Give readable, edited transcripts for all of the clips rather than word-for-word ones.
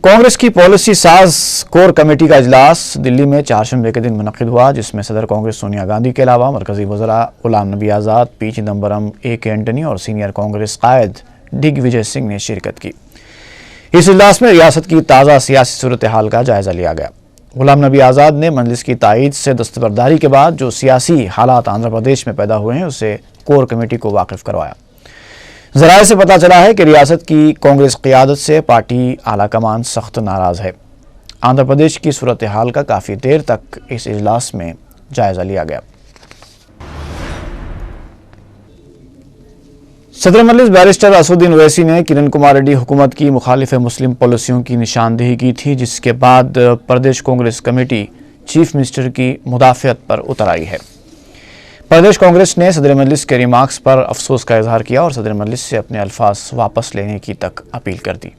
कांग्रेस की पॉलिसी साज core committee का इजलास दिल्ली में चारशंबे के दिन मुनक्किद हुआ, जिसमें सदर कांग्रेस सोनिया गांधी के अलावा मरकजी वज़रा Ghulam Nabi Azad, P Chidambaram, A K. Antony और सीनियर कांग्रेस कायद दिग्विजय सिंह ने शिरकत की। इस इजलास में रियासत की ताज़ा सियासी सूरत हाल का जायजा लिया गया। गुलाम नबी आज़ाद ने मजलिस की तायीद से दस्तबरदारी के बाद जो सियासी हालात आंध्र प्रदेश में पैदा हुए हैं उससे कोर कमेटी को वाकिफ करवाया। ज़राए से पता चला है कि रियासत की कांग्रेस क़ियादत से पार्टी आला कमान सख्त नाराज़ है। आंध्र प्रदेश की सूरत हाल का काफ़ी देर तक इस इजलास में जायजा लिया गया। सदर मजलिस बैरिस्टर असदुद्दीन ओवैसी ने किरण कुमार रेड्डी हुकूमत की मुखालिफ मुस्लिम पॉलिसियों की निशानदेही की थी, जिसके बाद प्रदेश कांग्रेस कमेटी चीफ मिनिस्टर की मुदाफ़ियत पर उतर आई है। प्रदेश कांग्रेस ने सदर मजलिस के रिमार्क्स पर अफसोस का इजहार किया और सदर मजलिस से अपने अल्फाज वापस लेने की तक अपील कर दी।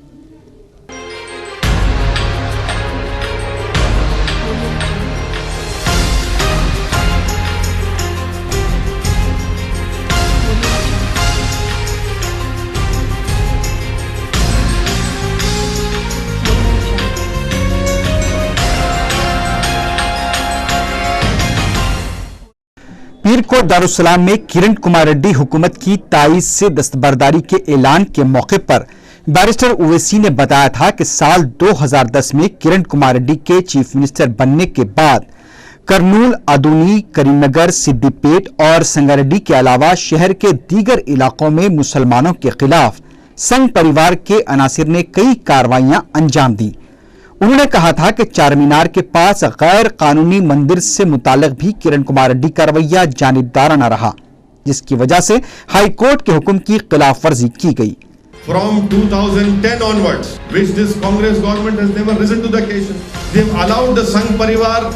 पीर को दारुस्सलाम में किरण कुमार रेड्डी हुकूमत की तायीद से दस्तबरदारी के ऐलान के मौके पर बैरिस्टर ओवैसी ने बताया था कि साल 2010 में किरण कुमार रेड्डी के चीफ मिनिस्टर बनने के बाद कर्नूल, आदोनी, करीमनगर, सिद्दीपेट और संगारेड्डी के अलावा शहर के दीगर इलाकों में मुसलमानों के खिलाफ संघ परिवार के अनासिर ने कई कार्रवाइयां अंजाम दी। उन्होंने कहा था कि चार मीनार के पास गैर कानूनी मंदिर से मुताल्लिक भी किरण कुमार रेड्डी का रवैया जानिबदाराना रहा, जिसकी वजह से हाई कोर्ट के हुक्म की खिलाफ वर्जी की गई। From 2010 onwards, which this Congress government has never risen to the occasion, they've allowed the Sangh Parivar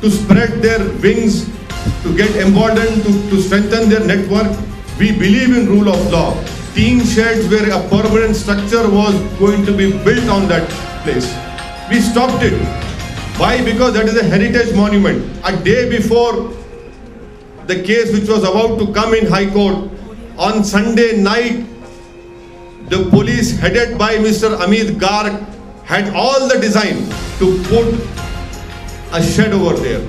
to spread their wings, to get emboldened, to strengthen their network. We believe in rule of law. Teen sheds where a permanent structure was going to be built on that place. We stopped it. Why? Because that is a heritage monument. A day before the case which was about to come in High Court, on Sunday night, the police headed by Mr. Amit Garg had all the design to put a shed over there.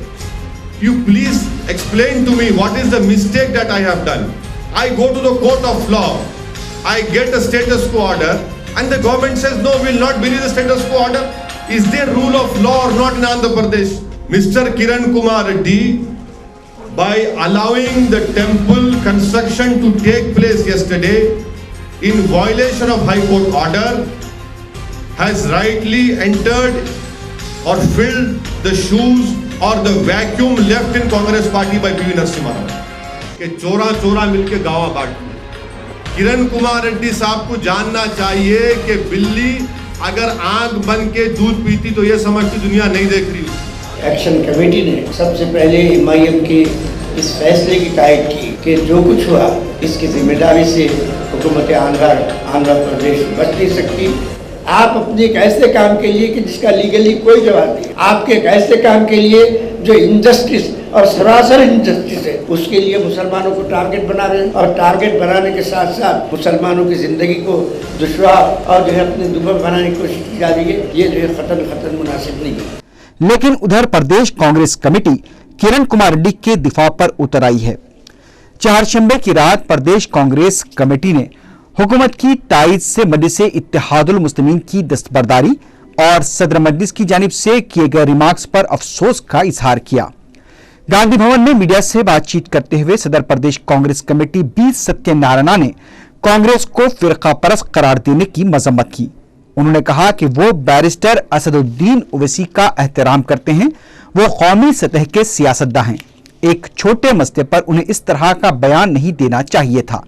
You please explain to me what is the mistake that I have done. I go to the court of law, I get a status quo order, and the government says no, we will not believe the status quo order. Is there rule of law or not in Andhra Pradesh? Mr. Kiran Kumar Reddy, by allowing the temple construction to take place yesterday in violation of High Court order, has rightly entered or filled the shoes or the vacuum left in Congress party by P.V. Narasimha Rao. कि चोरा चोरा मिलके गावा काट। किरण कुमार रेड्डी साहब को जानना चाहिए कि बिल्ली अगर आंख बंद के दूध पीती तो ये समझती दुनिया नहीं देख रही। एक्शन कमेटी ने सबसे पहले एमआईएम के इस फैसले की तायद की कि जो कुछ हुआ इसकी जिम्मेदारी से हुकूमत आंध्र प्रदेश बच नहीं सकती। आप अपने एक ऐसे काम के लिए कि जिसका लीगली कोई जवाब नहीं, आपके एक ऐसे काम के लिए जो इनजस्टिस और सरासर इनजस्टिस है, उसके लिए मुसलमानों को टारगेट बना रहे हैं और टारगेट बनाने के साथ साथ मुसलमानों की जिंदगी को दुश्वार और जो है अपने दुर्बल बनाने की कोशिश की जा रही है। ये जो है खतन मुनासिब नहीं है। लेकिन उधर प्रदेश कांग्रेस कमेटी किरण कुमार रेड्डी के दिफा पर उतर आई है। चारशंबे की रात प्रदेश कांग्रेस कमेटी ने हुकूमत की तायीद से मजलिस इत्तेहादुल मुस्लिमीन की दस्तबरदारी और सदर मजलिस की जानिब से किए गए रिमार्क्स पर अफसोस का इजहार किया। गांधी भवन में मीडिया से बातचीत करते हुए सदर प्रदेश कांग्रेस कमेटी बी सत्यनारायणा ने कांग्रेस को फिरका परस्त करार देने की मजम्मत की। उन्होंने कहा कि वो बैरिस्टर असदुद्दीन ओवैसी का एहतराम करते हैं, वो कौमी सतह के सियासतदान हैं। एक छोटे मसले पर उन्हें इस तरह का बयान नहीं देना चाहिए था।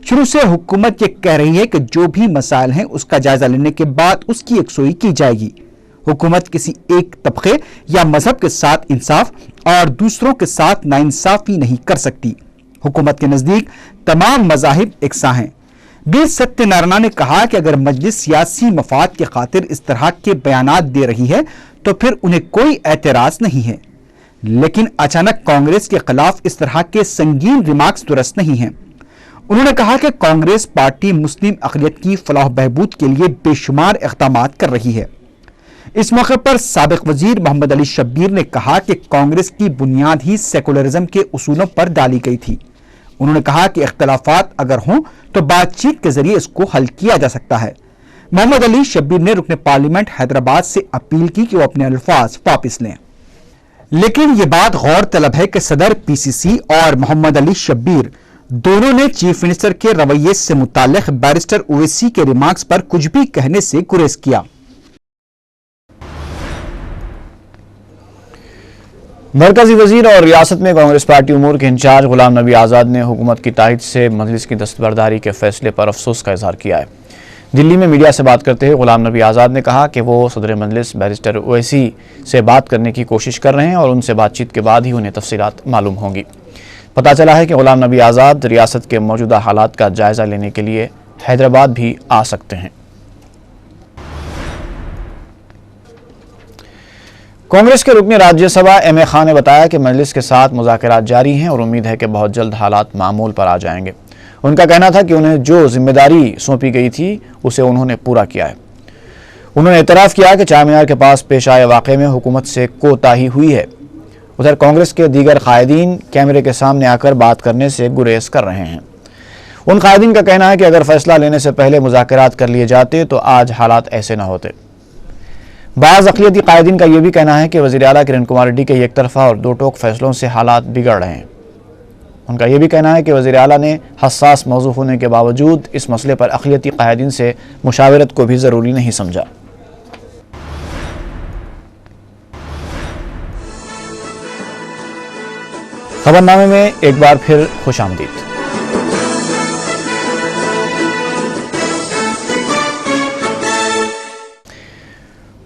शुरू से हुकूमत ये कह रही है कि जो भी मसाइल हैं उसका जायजा लेने के बाद उसकी यकसुई की जाएगी। हुकूमत किसी एक तबके या मजहब के साथ इंसाफ और दूसरों के साथ नाइंसाफी नहीं कर सकती। हुकूमत के नजदीक तमाम मजाहिब एकसा हैं। बी सत्यनारायणा ने कहा कि अगर मजलिस सियासी मफाद के खातिर इस तरह के बयानात दे रही है तो फिर उन्हें कोई एतराज नहीं है, लेकिन अचानक कांग्रेस के खिलाफ इस तरह के संगीन रिमार्क्स दुरुस्त नहीं हैं। उन्होंने कहा कि कांग्रेस पार्टी मुस्लिम अक़लियत की फलाह बहबूद के लिए बेशुमार इक़दामात कर रही है। इस मौके पर साबिक वजीर मोहम्मद अली शब्बीर ने कहा कि कांग्रेस की बुनियाद ही सेकुलरिज्म के उसूलों पर डाली गई थी। उन्होंने कहा कि इख्तलाफात अगर हों तो बातचीत के जरिए इसको हल किया जा सकता है। मोहम्मद अली शब्बीर ने रुकने पार्लियामेंट हैदराबाद से अपील की कि वो अपने अल्फाज वापस लें, लेकिन ये बात गौर तलब है कि सदर पीसीसी और मोहम्मद अली शब्बीर दोनों ने चीफ मिनिस्टर के रवैये से मुताल्लिक बैरिस्टर ओवैसी के रिमार्क्स पर कुछ भी कहने से गुरेज किया। मरकजी वजीर और रियासत में कांग्रेस पार्टी उमूर के इंचार्ज गुलाम नबी आज़ाद ने हुकूमत की तायद से मजलिस की दस्तबरदारी के फैसले पर अफसोस का इजहार किया है। दिल्ली में मीडिया से बात करते हुए गुलाम नबी आज़ाद ने कहा कि वो सदर मजलिस बैरिस्टर ओवैसी से बात करने की कोशिश कर रहे हैं और उनसे बातचीत के बाद ही उन्हें तफसीलात मालूम होंगी। पता चला है कि गुलाम नबी आज़ाद रियासत के मौजूदा हालात का जायजा लेने के लिए हैदराबाद भी आ सकते हैं। कांग्रेस के रुकन राज्यसभा एम ए खान ने बताया कि मजलिस के साथ मुज़ाकरात जारी हैं और उम्मीद है कि बहुत जल्द हालात मामूल पर आ जाएंगे। उनका कहना था कि उन्हें जो जिम्मेदारी सौंपी गई थी उसे उन्होंने पूरा किया है। उन्होंने एतराफ़ किया कि चारमीनार के पास पेश आए वाक़े में हुकूमत से कोताही हुई है। उधर कांग्रेस के दीगर कायदीन कैमरे के सामने आकर बात करने से गुरेज कर रहे हैं। उन कायदीन का कहना है कि अगर फैसला लेने से पहले मुज़ाकरात कर लिए जाते तो आज हालात ऐसे न होते। बाज़ अक़लियती कायदीन का यह भी कहना है कि वज़ीर आला किरण कुमार रेड्डी के एक तरफा और दो टोक फैसलों से हालात बिगड़ रहे हैं। उनका यह भी कहना है कि वज़ीर आला ने हसास मौजू होने के बावजूद इस मसले पर अक़लियती कायदीन से मुशावरत को भी ज़रूरी नहीं समझा। खबरनामे में एक बार फिर खुशामदीद।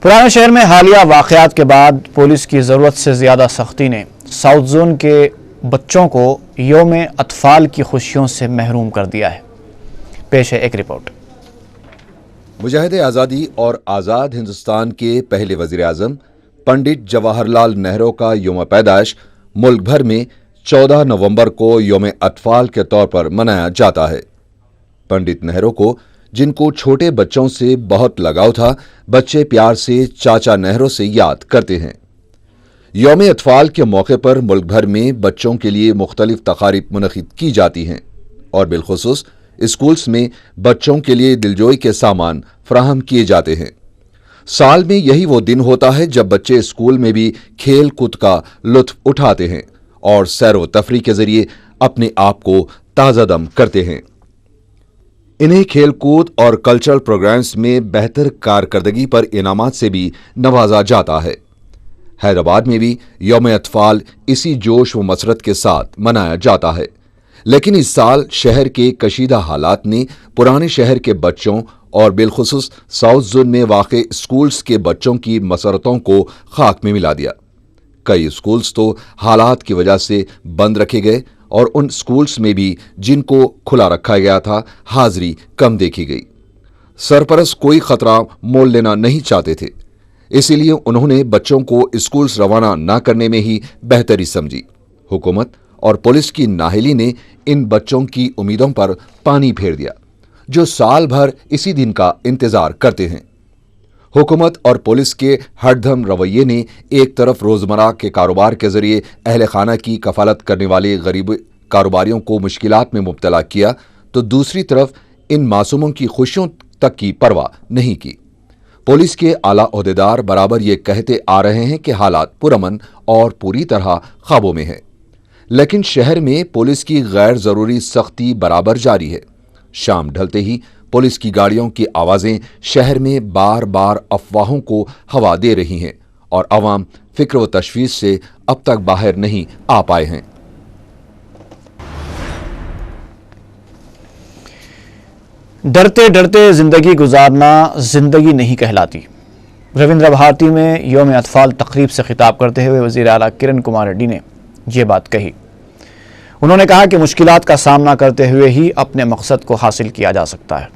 पुराने शहर में हालिया वाक़यात के बाद पुलिस की ज़रूरत से ज़्यादा सख्ती ने साउथ जोन के बच्चों को यौम अतफ़ाल की खुशियों से महरूम कर दिया है। पेश है एक रिपोर्ट। मुजाहिद आज़ादी और आज़ाद हिंदुस्तान के पहले वज़ीर आज़म पंडित जवाहरलाल नेहरू का यौम पैदाइश मुल्क भर में 14 नवंबर को यौम अतफ़ाल के तौर पर मनाया जाता है। पंडित नेहरू को, जिनको छोटे बच्चों से बहुत लगाव था, बच्चे प्यार से चाचा नेहरू से याद करते हैं। यौम अतफ़ाल के मौके पर मुल्क भर में बच्चों के लिए मुख्तलिफ तक़ारीब मुनक़िद की जाती हैं और बिलख़ुसूस स्कूल्स में बच्चों के लिए दिलजोई के सामान फराहम किए जाते हैं। साल में यही वो दिन होता है जब बच्चे स्कूल में भी खेल कूद का लुत्फ़ उठाते हैं और सैर व तफरी के जरिए अपने आप को ताज़ादम करते हैं। इन्हें खेल कूद और कल्चरल प्रोग्राम्स में बेहतर कारकर्दगी पर इनामात से भी नवाजा जाता है। हैदराबाद में भी यौम अतफ़ाल इसी जोश व मसरत के साथ मनाया जाता है, लेकिन इस साल शहर के कशीदा हालात ने पुराने शहर के बच्चों और बिलखुसूस साउथ जोन में वाक़े स्कूल्स के बच्चों की मसरतों को खाक में मिला दिया। कई स्कूल्स तो हालात की वजह से बंद रखे गए और उन स्कूल्स में भी जिनको खुला रखा गया था हाजिरी कम देखी गई। सरपरस्त कोई खतरा मोल लेना नहीं चाहते थे, इसीलिए उन्होंने बच्चों को स्कूल्स रवाना न करने में ही बेहतरी समझी। हुकूमत और पुलिस की नाहिली ने इन बच्चों की उम्मीदों पर पानी फेर दिया, जो साल भर इसी दिन का इंतजार करते हैं। हुकूमत और पुलिस के हरदम रवैये ने एक तरफ रोजमर्रा के कारोबार के जरिए अहल खाना की कफालत करने वाले गरीब कारोबारियों को मुश्किलात में मुब्तला किया, तो दूसरी तरफ इन मासूमों की खुशियों तक की परवाह नहीं की। पुलिस के आला ओहदेदार बराबर ये कहते आ रहे हैं कि हालात पुरअमन और पूरी तरह ख्वाबों में है, लेकिन शहर में पुलिस की गैर जरूरी सख्ती बराबर जारी है। शाम ढलते ही पुलिस की गाड़ियों की आवाजें शहर में बार बार अफवाहों को हवा दे रही हैं और अवाम फिक्र व तशवीश से अब तक बाहर नहीं आ पाए हैं। डरते डरते जिंदगी गुजारना जिंदगी नहीं कहलाती। रविंद्र भारती में यौम अतफ़ाल तकरीब से खिताब करते हुए वज़ीर आला किरण कुमार रेड्डी ने यह बात कही। उन्होंने कहा कि मुश्किलात का सामना करते हुए ही अपने मकसद को हासिल किया जा सकता है।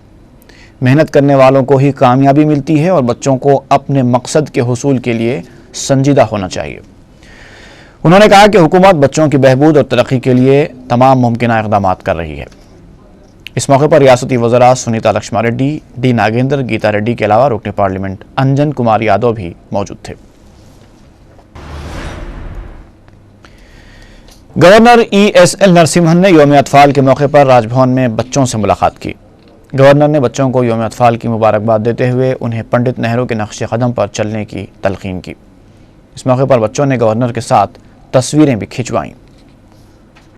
मेहनत करने वालों को ही कामयाबी मिलती है और बच्चों को अपने मकसद के हुसूल के लिए संजीदा होना चाहिए। उन्होंने कहा कि हुकूमत बच्चों की बहबूद और तरक्की के लिए तमाम मुमकिन इक़दामात कर रही है। इस मौके पर रियासती वज़रा सुनीता लक्ष्मा रेड्डी, डी नागेंद्र, गीता रेड्डी के अलावा रुकन पार्लियामेंट अंजन कुमार यादव भी मौजूद थे। गवर्नर ESL नरसिम्हन ने यौम अतफाल के मौके पर राजभवन में बच्चों से मुलाकात की। गवर्नर ने बच्चों को यौम अतफाल की मुबारकबाद देते हुए उन्हें पंडित नेहरू के नक्शे कदम पर चलने की तलकीन की। इस मौके पर बच्चों ने गवर्नर के साथ तस्वीरें भी खिंचवाईं।